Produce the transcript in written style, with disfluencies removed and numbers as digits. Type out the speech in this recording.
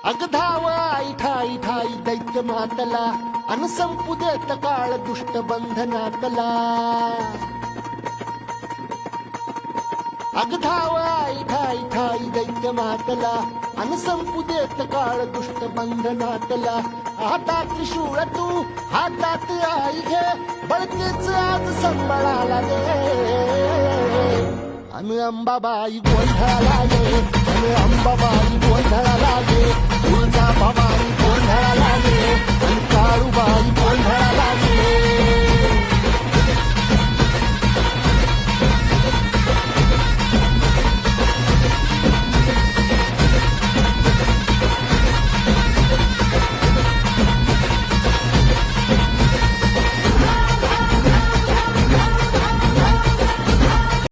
अग धाव आई ठाई ठाई दैत्य मातला अन संपू देत काळ दुष्ट बंधनातला. अग धाव आई ठाई ठाई दैत्य मातला अन संपू देत काळ दुष्ट बंधनातला. हातात त्रिशूळ तू हातात आई घे बळकेच आज संबळाला दे. अन अंबाबाई गोंधळाला गे अन अंबाबाई गोंधळाला गे. तुळजा भवानी गोंधळाला गे अन काळूबाई गोंधळाला गे.